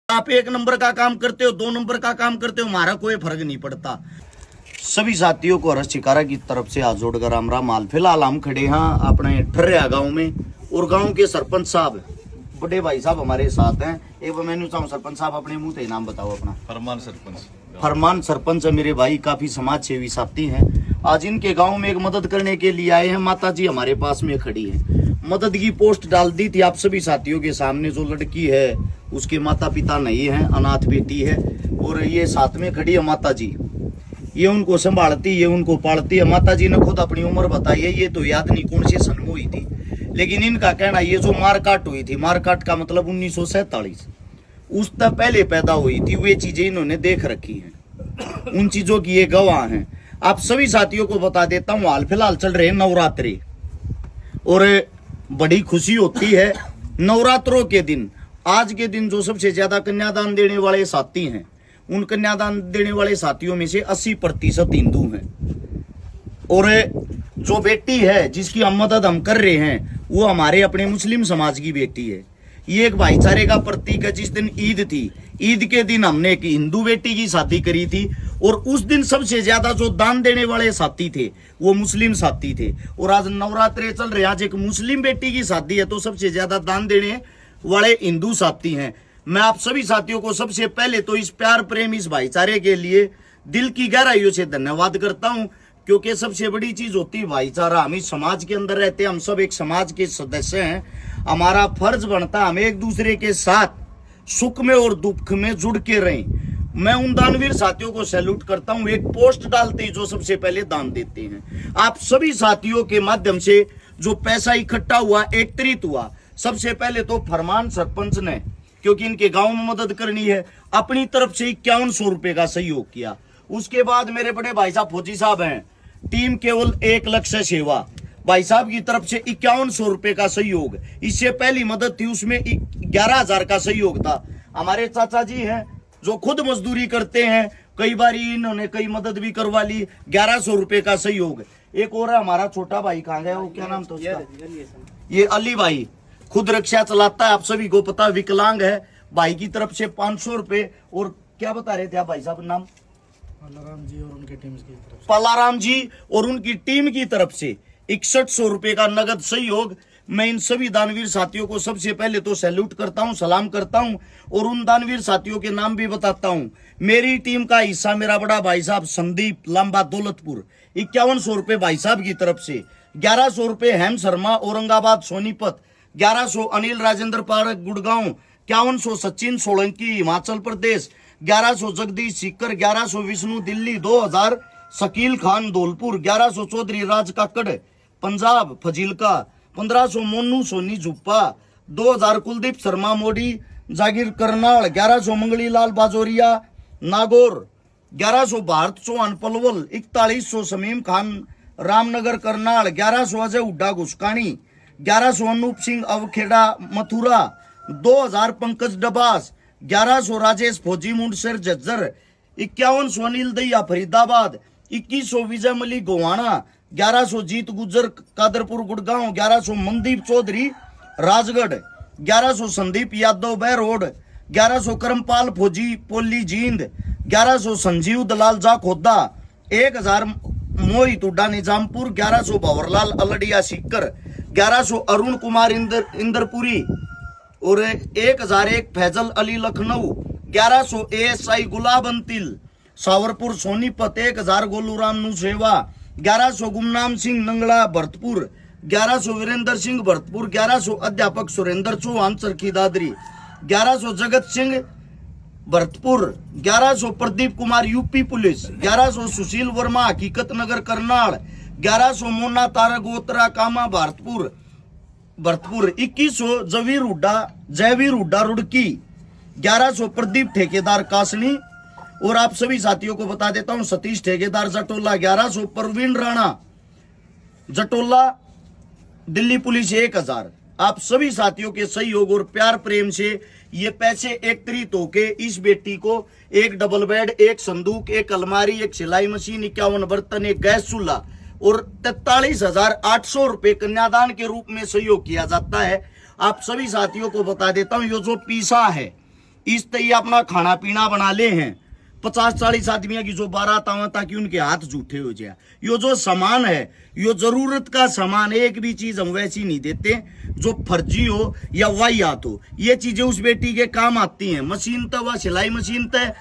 आप 1 नंबर का काम करते हो 2 नंबर का काम करते हो, हमारा कोई फर्क नहीं पड़ता। सभी साथियों को हर्ष चिकारा की तरफ से हाथ जोड़कर राम हाल फिलहाल हम खड़े हैं अपने ठर्रिया गांव में, और गांव के सरपंच साहब बड़े भाई साहब हमारे साथ हैं। एक बार मैंने चाहूँ सरपंच साहब अपने मुंह से नाम बताओ अपना। फरमान सरपंच मेरे भाई काफी समाज सेवी साथी हैं। आज इनके गांव में एक मदद करने के लिए आए हैं। माता जी हमारे पास में खड़ी है, मदद की पोस्ट डाल दी थी आप सभी साथियों के सामने। जो लड़की है उसके माता पिता नहीं है, अनाथ बेटी है, और ये साथ में खड़ी है माता जी। ये उनको संभालती, ये उनको पालती है। माता जी ने खुद अपनी उम्र बताई है, ये तो याद नहीं कौन से सन में हुई थी, लेकिन इनका कहना ये जो मारकाट हुई थी, मारकाट का मतलब 1947, उस तक पहले पैदा हुई थी। वे चीजें इन्होंने देख रखी हैं, उन चीजों की ये गवाह हैं। आप सभी साथियों को बता देता हूँ, हाल फिलहाल चल रहे नवरात्रि, और बड़ी खुशी होती है नवरात्रों के दिन। आज के दिन जो सबसे ज्यादा कन्यादान देने वाले साथी हैं, उन कन्यादान देने वाले साथियों में से 80% हिंदू हैं, और जो बेटी है जिसकी हम मदद हम कर रहे हैं वो हमारे अपने मुस्लिम समाज की बेटी है। ये एक भाईचारे का प्रतीक है। जिस दिन ईद थी, ईद के दिन हमने एक हिंदू बेटी की शादी करी थी, और उस दिन सबसे ज्यादा जो दान देने वाले साथी थे वो मुस्लिम साथी थे। और आज नवरात्रे चल रहे, आज एक मुस्लिम बेटी की शादी है, तो सबसे ज्यादा दान देने वाले हिंदू साथी हैं। मैं आप सभी साथियों को सबसे पहले तो इस प्यार प्रेम, इस भाईचारे के लिए दिल की गहराइयों से धन्यवाद करता हूं, क्योंकि सबसे बड़ी चीज होती है भाईचारा। हम इस समाज के अंदर रहते हैं, हम सब एक समाज के सदस्य हैं। हमारा फर्ज बनता है हम एक दूसरे के साथ सुख में और दुख में जुड़ के रहें। मैं उन दानवीर साथियों को सैल्यूट करता हूं, एक पोस्ट डालते ही जो सबसे पहले दान देते हैं। आप सभी साथियों के माध्यम से जो पैसा इकट्ठा हुआ, एकत्रित हुआ, सबसे पहले तो फरमान सरपंच ने, क्योंकि इनके गांव में मदद करनी है, अपनी तरफ से 5100 रुपए का सहयोग किया। उसके बाद मेरे बड़े भाई साहब फौजी साहब हैं, टीम केवल 1 लक्ष्य सेवा, भाई साहब की तरफ से 5100 रुपए का सहयोग। इससे पहली मदद थी उसमें 11,000 का सहयोग था। हमारे चाचा जी हैं जो खुद मजदूरी करते हैं, कई बार इन्होंने कई मदद भी करवा ली, 1100 रुपए का सहयोग। एक और हमारा छोटा भाई कहाँ गया, वो क्या नाम था उसका, ये अली भाई, खुद रिक्शा चलाता है, आप सभी को पता, विकलांग है। भाई की तरफ से 500 रुपए। और क्या बता रहे थे आप भाई साहब नाम? पालाराम जी और उनकी टीम की तरफ से, पालाराम जी और उनकी टीम की तरफ से 6100 रुपए का नगद सहयोग। मैं इन सभी दानवीर साथियों को सबसे पहले तो सैल्यूट करता हूं, सलाम करता हूं, और उन दानवीर साथियों के नाम भी बताता हूं। मेरी टीम का हिस्सा मेरा बड़ा भाई साहब संदीप लांबा दौलतपुर, 5100 रुपए भाई साहब की तरफ से, 1100 रुपए हेम शर्मा औरंगाबाद सोनीपत, 1100 अनिल राजेंद्र पारक गुड़गांव, 5100 सचिन सोलंकी हिमाचल प्रदेश, 1100 जगदीश सीकर, 1100 विष्णु दिल्ली, 2000 शकील खान धौलपुर, 1100 चौधरी राज काकड़ पंजाब फजीलका, 1500 मोनू सोनी जुप्पा, 2000 कुलदीप शर्मा मोडी जागीर करनाल, 1100 मंगली लाल बाजोरिया नागौर, 1100 भारत चौहान पलवल, 4100 शमीम खान रामनगर करनाल, 1100 अजय हुड्डा घुसकानी, 1100 अनूप सिंह अवखेड़ा मथुरा, 2000 पंकज डबास, 1100 राजेश फौजी मुंडसर झज्जर, 5100 अनिल दैया फरीदाबाद, 2100 विजय मलिक गोवाना, 1100 जीत गुजर कादरपुर गुड़गांव, 1100 मनदीप चौधरी राजगढ़, 1100 संदीप यादव बहरोड, 1100 करमपाल फौजी पोली जींद, 1100 संजीव दलाल जा खोदा, 1000 मोहित उड्डा निजामपुर, 1100 भंवरलाल अलडिया सीकर, 1100 अरुण कुमार इंदरपुरी, और 1001 फैजल अली लखनऊ, 1100 ASI गुलाब अंतिल सावरपुर सोनीपत, 1000 गोलूराम नुसेवा, 1100 गुमनाम सिंह नंगला भरतपुर, 1100 वीरेंद्र सिंह भरतपुर, 1100 अध्यापक सुरेंद्र चौहान चरखी दादरी, 1100 जगत सिंह भरतपुर, 1100 प्रदीप कुमार यूपी पुलिस, 1100 सुशील वर्मा हकीकत नगर करनाल, 1100 मोना तारक गोत्रा कामा भरतपुर, 2100 जयवीर हुड्डा रुड़की, 1100 प्रदीप ठेकेदार कासनी, और आप सभी साथियों को बता देता हूं सतीश ठेकेदार जटोला, 1100 परवीन राणा जटोला दिल्ली पुलिस, 1000। आप सभी साथियों के सहयोग और प्यार प्रेम से ये पैसे एकत्रित होके इस बेटी को एक डबल बेड, एक संदूक, एक अलमारी, एक सिलाई मशीन, 51 बर्तन, एक गैस चूल्हा और 43,800 रुपए कन्यादान के रूप में सहयोग किया जाता है। आप सभी साथियों को बता देता हूं, ये जो पीसा है इस तय अपना खाना पीना बना ले हैं 50-40 आदमियों की जो बारात आवा ताकि उनके हाथ जूठे हो जाए। यो जो सामान है यो जरूरत का सामान, एक भी चीज हम वैसी नहीं देते जो फर्जी हो या वाहियात हो। ये चीजें उस बेटी के काम आती हैं। मशीन तो वह सिलाई मशीन तय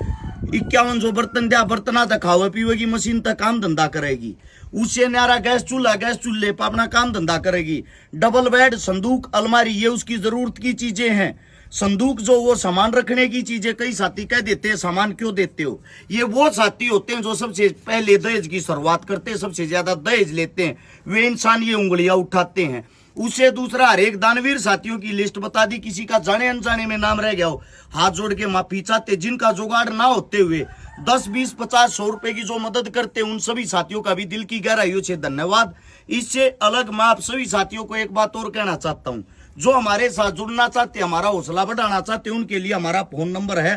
51 बर्तन दिया, बर्तना तक खावे पीवे की मशीन तक काम धंधा करेगी। उससे न्यारा गैस चूल्हे पर अपना काम धंधा करेगी। डबल बेड, संदूक, अलमारी, ये उसकी जरूरत की चीजें हैं। संदूक जो वो सामान रखने की चीजें, कई साथी कह देते हैं सामान क्यों देते हो, ये वो साथी होते हैं जो सबसे पहले दहेज की शुरुआत करते हैं, सबसे ज्यादा दहेज लेते हैं, वे इंसान ये उंगलियां उठाते हैं। उससे दूसरा, हर एक दानवीर साथियों की लिस्ट बता दी, किसी का जाने अनजाने में नाम रह गया हो, हाथ जोड़ के माफी चाहते। जिनका जुगाड़ ना होते हुए 10, 20, 50, 100 रुपए की जो मदद करते हैं, उन सभी साथियों का भी दिल की गहराइयों से धन्यवाद। इससे अलग मैं आप सभी साथियों को एक बात और कहना चाहता हूं, जो हमारे साथ जुड़ना चाहते, हमारा हौसला बढ़ाना चाहते, उनके लिए हमारा फोन नंबर है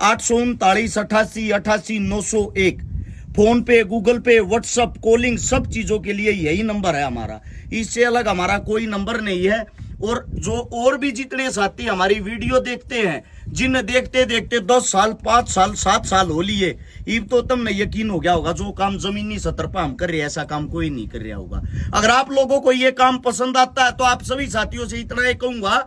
839 88 88 901। फोन पे, गूगल पे, व्हाट्सअप, कॉलिंग, सब चीजों के लिए यही नंबर है हमारा। इससे अलग हमारा कोई नंबर नहीं है। और जो और भी जितने साथी हमारी वीडियो देखते हैं, जिन्हें देखते देखते 10 साल, 5 साल, 7 साल हो लिए, अब तो तुमने यकीन हो गया होगा जो काम जमीनी सतर पर हम कर रहे हैं ऐसा काम कोई नहीं कर रहा होगा। अगर आप लोगों को ये काम पसंद आता है तो आप सभी साथियों से इतना ही कहूंगा